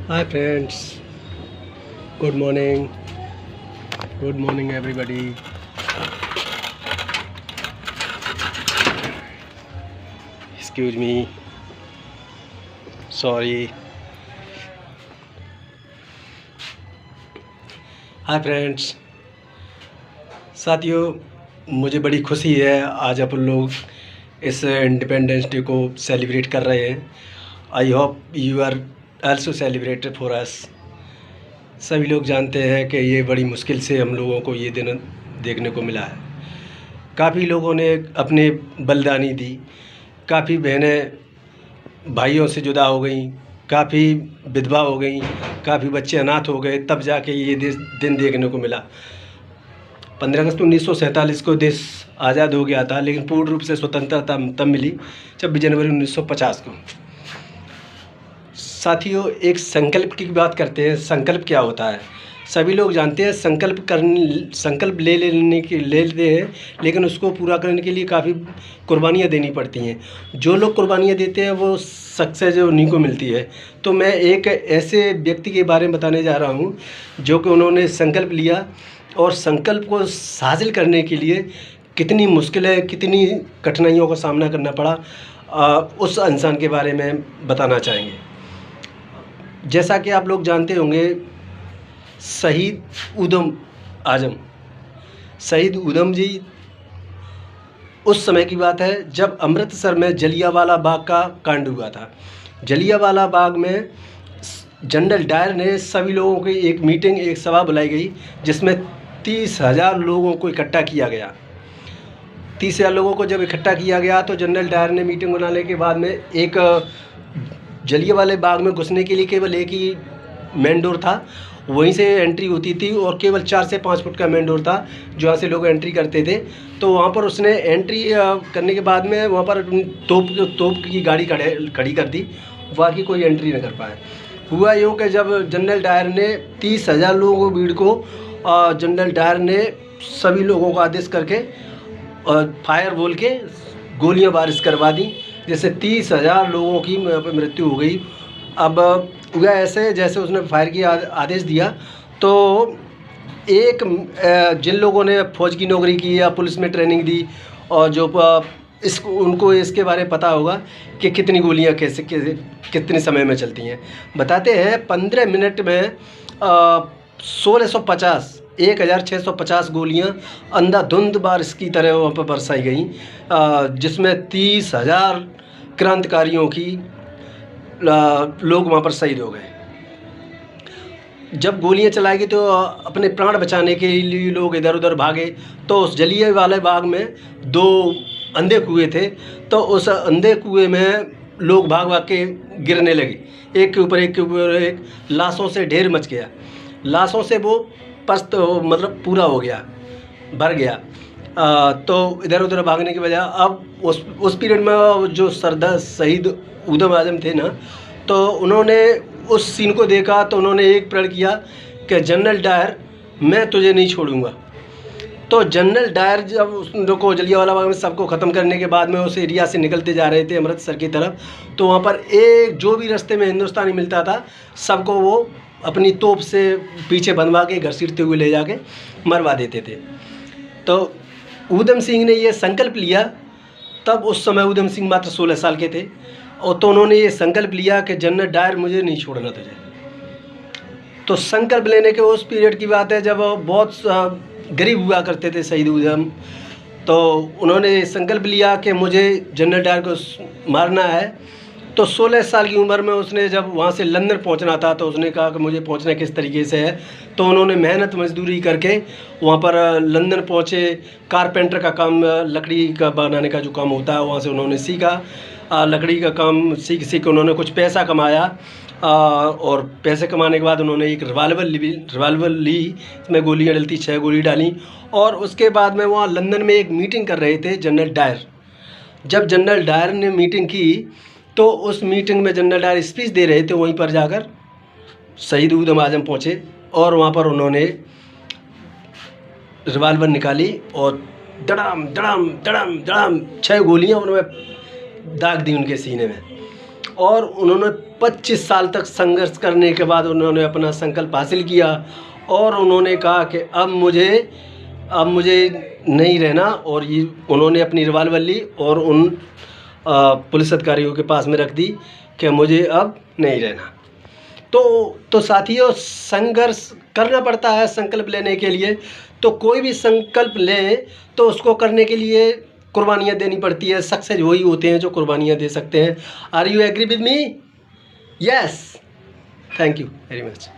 Hi friends, good morning everybody. Excuse me, sorry. Hi friends, साथियों, मुझे बड़ी खुशी है आज अपन लोग इस इंडिपेंडेंस डे को सेलिब्रेट कर रहे हैं। I hope you are also celebrated for us. सभी लोग जानते हैं कि ये बड़ी मुश्किल से हम लोगों को ये दिन देखने को मिला है। काफ़ी लोगों ने अपने बलिदानी दी, काफ़ी बहनें भाइयों से जुदा हो गई, काफ़ी विधवा हो गई, काफ़ी बच्चे अनाथ हो गए, तब जाके ये दिन देखने को मिला। 15 अगस्त 1947 को देश आज़ाद हो गया था, लेकिन पूर्ण रूप से स्वतंत्रता तब मिली 26 जनवरी 1950 को। साथियों, एक संकल्प की बात करते हैं। संकल्प क्या होता है? सभी लोग जानते हैं संकल्प ले लेते हैं, लेकिन उसको पूरा करने के लिए काफ़ी कुर्बानियाँ देनी पड़ती हैं। जो लोग कुर्बानियाँ देते हैं वो सक्सेस उन्हीं को मिलती है। तो मैं एक ऐसे व्यक्ति के बारे में बताने जा रहा हूँ जो कि उन्होंने संकल्प लिया और संकल्प को हासिल करने के लिए कितनी मुश्किलें, कितनी कठिनाइयों का सामना करना पड़ा, उस इंसान के बारे में बताना चाहेंगे। जैसा कि आप लोग जानते होंगे, शहीद ऊधम जी उस समय की बात है जब अमृतसर में जलियांवाला बाग का कांड हुआ था। जलियांवाला बाग में जनरल डायर ने सभी लोगों की एक मीटिंग, एक सभा बुलाई गई, जिसमें 30,000 लोगों को इकट्ठा किया गया। 30,000 लोगों को जब इकट्ठा किया गया तो जनरल डायर ने मीटिंग बुलाने के बाद में एक जलियांवाला बाग में घुसने के लिए केवल एक ही मेन डोर था, वहीं से एंट्री होती थी और केवल 4 से 5 फुट का मेन डोर था जहाँ से लोग एंट्री करते थे। तो वहाँ पर उसने एंट्री करने के बाद में वहाँ पर तोप की गाड़ी खड़ी कर दी, बाकी कोई एंट्री न कर पाए। हुआ यूँ कि जब जनरल डायर ने 30,000 लोगों की भीड़ को जनरल डायर ने सभी लोगों को आदेश करके फायर बोल के गोलियां बारिश करवा दी, जिससे 30,000 लोगों की मृत्यु हो गई। अब हुआ ऐसे, जैसे उसने फायर की आदेश दिया तो एक जिन लोगों ने फौज की नौकरी की या पुलिस में ट्रेनिंग दी और जो उनको इसके बारे में पता होगा कि कितनी गोलियां कैसे कितने समय में चलती हैं। बताते हैं 15 मिनट में 1650 गोलियां अंधाधुंध बारिश की तरह वहाँ पर बरसाई गई, जिसमें 30,000 क्रांतिकारियों की लोग वहाँ पर शहीद हो गए। जब गोलियां चलाई गई तो अपने प्राण बचाने के लिए लोग इधर उधर भागे। तो उस जलियांवाला बाग में 2 अंधे कुएं थे, तो उस अंधे कुएं में लोग भाग भाग के गिरने लगे, एक के ऊपर एक। लाशों से ढेर मच गया, लाशों से वो मतलब पूरा हो गया, भर गया। तो इधर उधर भागने की वजह अब उस पीरियड में जो सरदार शहीद ऊधम आजम थे ना, तो उन्होंने उस सीन को देखा तो उन्होंने एक प्रण किया कि जनरल डायर, मैं तुझे नहीं छोड़ूंगा। तो जनरल डायर जब उनको जलियांवाला बाग में सबको ख़त्म करने के बाद में उस एरिया से निकलते जा रहे थे अमृतसर की तरफ, तो वहाँ पर एक जो भी रास्ते में हिंदुस्तानी मिलता था सबको वो अपनी तोप से पीछे बनवा के घसीटते हुए ले जाके मरवा देते थे। तो ऊधम सिंह ने ये संकल्प लिया, तब उस समय ऊधम सिंह मात्र 16 साल के थे, और तो उन्होंने ये संकल्प लिया कि जनरल डायर, मुझे नहीं छोड़ना तुझे। तो संकल्प लेने के उस पीरियड की बात है जब बहुत गरीब हुआ करते थे शहीद ऊधम, तो उन्होंने संकल्प लिया कि मुझे जनरल डायर को मारना है। तो 16 साल की उम्र में उसने जब वहाँ से लंदन पहुँचना था तो उसने कहा कि मुझे पहुँचना किस तरीके से है। तो उन्होंने मेहनत मजदूरी करके वहाँ पर लंदन पहुँचे, कारपेंटर का काम, लकड़ी का बनाने का जो काम होता है वहाँ से उन्होंने सीखा। लकड़ी का काम सीख उन्होंने कुछ पैसा कमाया, और पैसे कमाने के बाद उन्होंने एक रिवाल्वर ली, इसमें गोलियाँ डलती, 6 गोली डाली। और उसके बाद में वहाँ लंदन में एक मीटिंग कर रहे थे जनरल डायर। जब जनरल डायर ने मीटिंग की तो उस मीटिंग में जनरल डायर स्पीच दे रहे थे, वहीं पर जाकर शहीद ऊधम आजम पहुँचे और वहाँ पर उन्होंने रिवाल्वर निकाली और धड़ाम धड़ाम धड़ाम धड़ाम 6 गोलियाँ उन्होंने दाग दी उनके सीने में। और उन्होंने 25 साल तक संघर्ष करने के बाद उन्होंने अपना संकल्प हासिल किया और उन्होंने कहा कि अब मुझे नहीं रहना। और ये उन्होंने अपनी रिवाल्वर ली और उन पुलिस अधिकारियों के पास में रख दी कि मुझे अब नहीं रहना। तो साथियों, संघर्ष करना पड़ता है संकल्प लेने के लिए। तो कोई भी संकल्प लें तो उसको करने के लिए कुर्बानियाँ देनी पड़ती है। सक्सेस वही होते हैं जो कुर्बानियाँ दे सकते हैं। Are you agree with me? Yes, thank you very much.